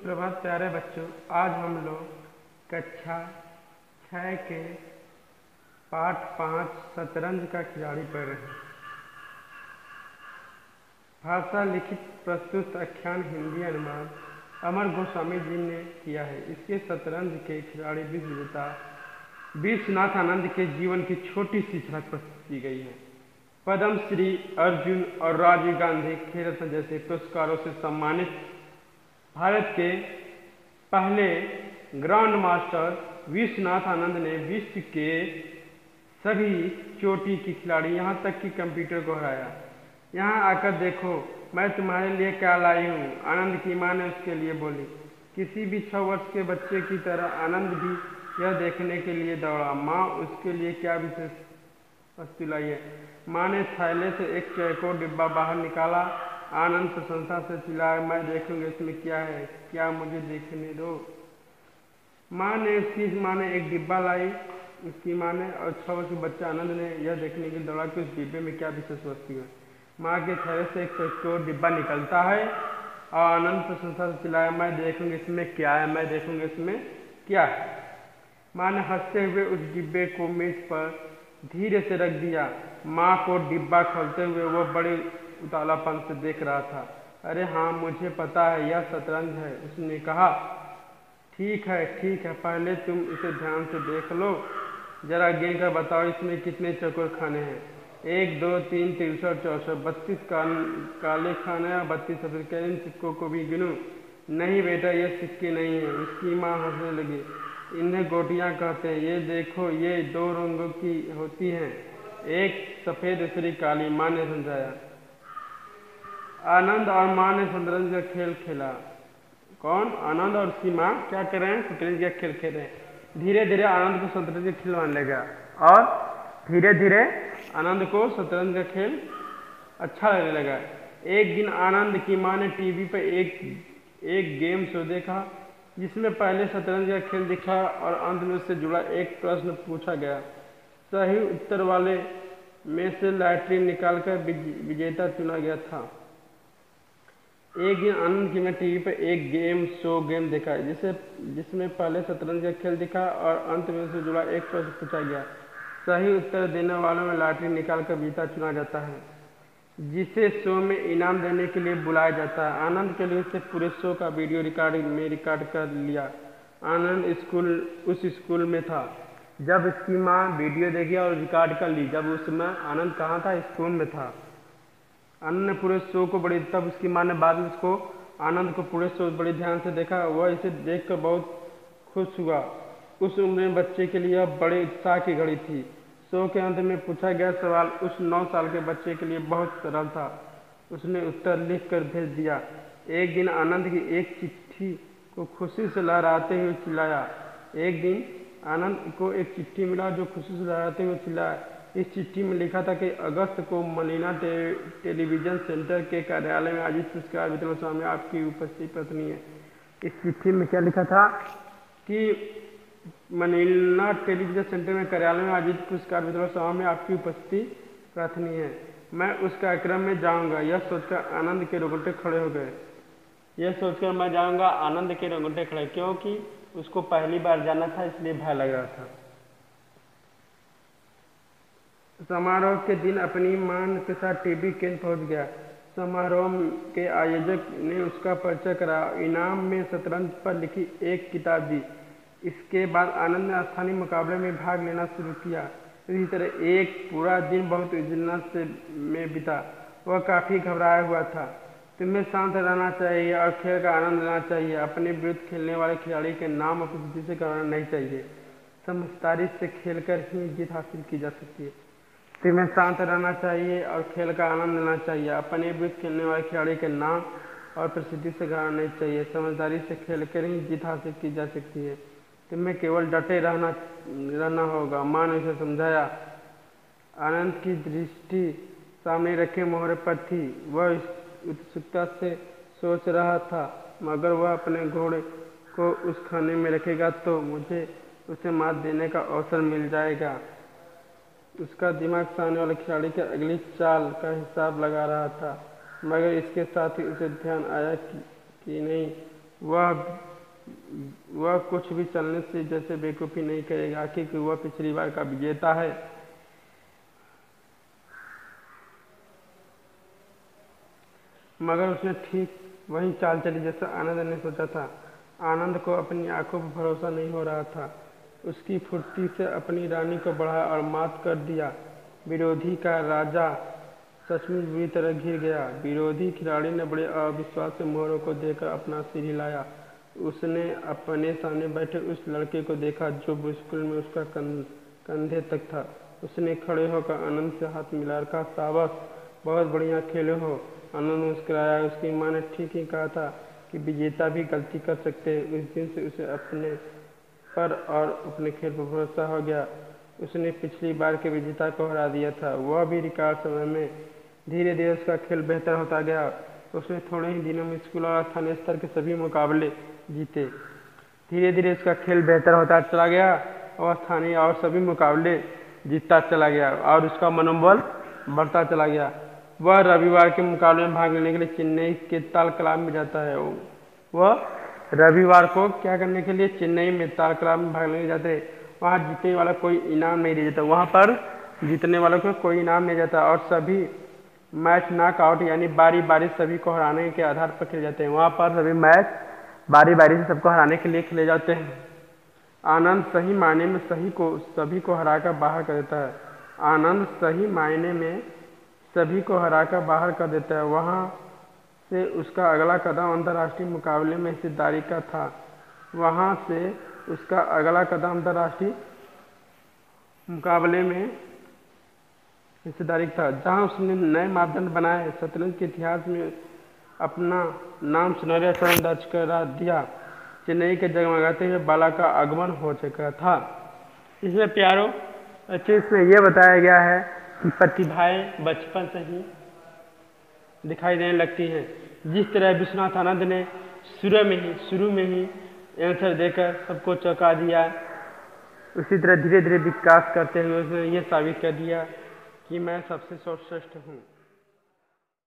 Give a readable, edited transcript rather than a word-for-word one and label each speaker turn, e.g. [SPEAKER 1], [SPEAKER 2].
[SPEAKER 1] सुप्रभात प्यारे बच्चों। आज हम लोग कक्षा 6 के पाठ 5 शतरंज का खिलाड़ी पढ़ रहे हैं। भाषा लिखित प्रस्तुत आख्यान हिंदी अनुवाद अमर गोस्वामी जी ने किया है। इसके शतरंज के खिलाड़ी विश्व विजेता विश्वनाथ आनंद के जीवन की छोटी सी झलक प्रस्तुत की गई है। पद्म श्री, अर्जुन और राजीव गांधी खेल रत्न जैसे पुरस्कारों से सम्मानित भारत के पहले ग्रैंड मास्टर विश्वनाथ आनंद ने विश्व के सभी चोटी की खिलाड़ी यहाँ तक कि कंप्यूटर को हराया। यहाँ आकर देखो मैं तुम्हारे लिए क्या लाई हूँ, आनंद की माँ ने उसके लिए बोली। किसी भी 6 वर्ष के बच्चे की तरह आनंद भी यह देखने के लिए दौड़ा माँ उसके लिए क्या विशेष वस्तु लाई है। माँ ने थैले से एक चौकोर डिब्बा बाहर निकाला। आनंद प्रशंसा से चिल्लाया, मैं देखूंगा इसमें क्या है, क्या मुझे देखने दो। उसकी माँ ने एक डिब्बा लाई, उसकी माँ ने, और 6 वर्ष के बच्चे आनंद ने यह देखने के लिए दौड़ा कि उस डिब्बे में क्या विशेष वस्तु है। माँ के थैले से एक चौकोर डिब्बा निकलता है और आनंद प्रशंसा से चिल्लाया, मैं देखूंगा इसमें क्या है, मैं देखूंगा इसमें क्या है। माँ ने हंसते हुए उस डिब्बे को मेज पर धीरे से रख दिया। माँ को डिब्बा खोलते हुए वह बड़े उतावलापन से देख रहा था। अरे हाँ, मुझे पता है यह शतरंज है, उसने कहा। ठीक है, पहले तुम इसे ध्यान से देख लो। जरा गिन कर बताओ इसमें कितने चौकोर खाने हैं। 1 2 3 63 64 32 काले खाने और 32 सफेद। क्या इन सिक्कों को भी गिनूं? नहीं बेटा, ये सिक्के नहीं है। उसकी माँ हंसने लगी। इन्हें गोटियां कहते हैं। ये देखो, ये 2 रंगों की होती हैं, एक सफेद दूसरी काली, माँ ने समझाया। आनंद और माँ ने शतरंज का खेल खेला। कौन? आनंद और उसकी माँ क्या कर रहे हैं? शतरंज का खेल खेल रहे हैं। धीरे धीरे आनंद को शतरंज का खेल आने लगा और धीरे धीरे आनंद को शतरंज का खेल अच्छा लगने लगा। एक दिन आनंद की माँ ने टीवी पर एक गेम शो देखा जिसमें पहले शतरंज का खेल दिखा और अंत में उससे जुड़ा एक प्रश्न पूछा गया। सही उत्तर वाले में से लॉटरी निकालकर विजेता चुना गया था। एक दिन आनंद की माँ टीवी पर एक गेम देखा जिसमें पहले शतरंज का खेल दिखा और अंत में उससे जुड़ा एक प्रश्न पूछा गया। सही उत्तर देने वालों में लॉटरी निकालकर विजेता चुना जाता है, जिसे शो में इनाम देने के लिए बुलाया जाता है। आनंद के लिए से पूरे शो का वीडियो रिकॉर्ड कर लिया। आनंद उस स्कूल में था जब उसकी माँ वीडियो देखी और रिकॉर्ड कर ली। जब उस समय आनंद कहाँ था? स्कूल में था। आनंद ने पूरे शो को तब उसकी माँ ने बाद में आनंद को पूरे शो बड़े ध्यान से देखा। वह इसे देखकर बहुत खुश हुआ। उस उम्र में बच्चे के लिए बड़े उत्साह की घड़ी थी। शो के अंत में पूछा गया सवाल उस 9 साल के बच्चे के लिए बहुत सरल था। उसने उत्तर लिख कर भेज दिया। एक दिन आनंद की एक चिट्ठी को खुशी से लहराते हुए चिल्लाया। एक दिन आनंद को एक चिट्ठी मिला जो खुशी से लहराते हुए चिल्लाया। इस चिट्ठी में लिखा था कि अगस्त को मनीला टेलीविजन सेंटर के कार्यालय में आयोजित पुरस्कार वितरण समारोह में आपकी उपस्थिति प्रार्थनीय है। इस चिट्ठी में क्या लिखा था कि मनीला टेलीविजन सेंटर में कार्यालय में आयोजित पुरस्कार वितरण समारोह में आपकी उपस्थिति प्रार्थनीय है। मैं उस कार्यक्रम में जाऊंगा। यह सोचकर आनंद के रोंगटे खड़े हो गए। मैं जाऊंगा, आनंद के रोंगटे खड़े, क्योंकि उसको पहली बार जाना था, इसलिए भय लग रहा था। समारोह के दिन अपनी मां के साथ टीवी केंद्र पहुंच गया। समारोह के आयोजक ने उसका परिचय कराया। इनाम में शतरंज पर लिखी एक किताब दी। इसके बाद आनंद ने स्थानीय मुकाबले में भाग लेना शुरू किया। इसी तरह एक पूरा दिन बहुत उलझन में बीता। वह काफी घबराया हुआ था। तुम्हें शांत रहना चाहिए और खेल का आनंद लेना चाहिए। अपने विरुद्ध खेलने वाले खिलाड़ी के नाम और प्रसिद्धि से घबराना नहीं चाहिए। समझदारी से खेलकर ही जीत हासिल की जा सकती है। तुम्हें शांत रहना चाहिए और खेल का आनंद लेना चाहिए। अपने विरुद्ध खेलने वाले खिलाड़ी के नाम और प्रसिद्धि से घबराना नहीं चाहिए। समझदारी से खेलकर ही जीत हासिल की जा सकती है। तुम्हें केवल डटे रहना होगा, माँ ने उसे समझाया। आनंद की दृष्टि सामने रखे मोहरे पर थी। वह उत्सुकता से सोच रहा था, मगर वह अपने घोड़े को उस खाने में रखेगा तो मुझे उसे मात देने का अवसर मिल जाएगा। उसका दिमाग सामने वाले खिलाड़ी के अगली चाल का हिसाब लगा रहा था, मगर इसके साथ ही उसे ध्यान आया कि नहीं, वह वह कुछ भी चलने से जैसे बेवकूफ़ी नहीं करेगा, क्योंकि वह पिछली बार का विजेता है। मगर उसने ठीक वही चाल चली जैसा आनंद ने सोचा था। आनंद को अपनी आंखों पर भरोसा नहीं हो रहा था। उसकी फुर्ती से अपनी रानी को बढ़ाया और मात कर दिया। विरोधी का राजा सचमुच बुरी तरह घिर गया। विरोधी खिलाड़ी ने बड़े अविश्वास से मोहरों को देखकर अपना सिर हिलाया। उसने अपने सामने बैठे उस लड़के को देखा जो मुश्किल में उसका कंधे तक था। उसने खड़े होकर आनंद से हाथ मिला कहा, शाबाश, बहुत बढ़िया खेले हो। आनंद मुस्कुराया। उसकी माँ ने ठीक ही कहा था कि विजेता भी गलती कर सकते हैं। उस दिन से उसे अपने पर और अपने खेल पर भरोसा हो गया। उसने पिछली बार के विजेता को हरा दिया था, वह भी रिकॉर्ड समय में। धीरे धीरे उसका खेल बेहतर होता गया। उसने थोड़े ही दिनों में स्कूल और स्थानीय स्तर के सभी मुकाबले जीते। धीरे धीरे उसका खेल बेहतर होता चला गया और स्थानीय और सभी मुकाबले जीतता चला गया और उसका मनोबल बढ़ता चला गया। वह रविवार के मुकाबले में भाग लेने के लिए चेन्नई के ताल क्लब में जाता है। वह रविवार को क्या करने के लिए चेन्नई में ताल क्लब में भाग लेने जाते हैं। वहाँ जीतने वाला कोई इनाम नहीं दिया जाता। वहाँ पर जीतने वालों को कोई इनाम नहीं जाता और सभी मैच नॉकआउट यानी बारी बारी सभी को हराने के आधार पर खेले जाते हैं। वहाँ पर सभी मैच बारी बारी से सबको हराने के लिए खेले जाते हैं। आनंद सही मायने में सभी को हराकर बाहर कर देता है। आनंद सही मायने में सभी को हराकर बाहर कर देता है। वहाँ से उसका अगला कदम अंतर्राष्ट्रीय मुकाबले में हिस्सेदारी का था। वहाँ से उसका अगला कदम अंतर्राष्ट्रीय मुकाबले में हिस्सेदारी था, जहाँ उसने नए मापदंड बनाए। शतरंज के इतिहास में अपना नाम सुनहरे अक्षरों दर्ज करा दिया। चेन्नई के जगमगाते हुए बाला का आगमन हो चुका था। इसमें प्यारों अच्छे इसमें यह बताया गया है कि प्रतिभाएं बचपन से ही दिखाई देने लगती हैं। जिस तरह विश्वनाथ आनंद ने शुरू में ही आंसर देकर सबको चौंका दिया, उसी तरह धीरे धीरे विकास करते हुए उसने ये साबित कर दिया कि मैं सबसे सर्वश्रेष्ठ हूँ।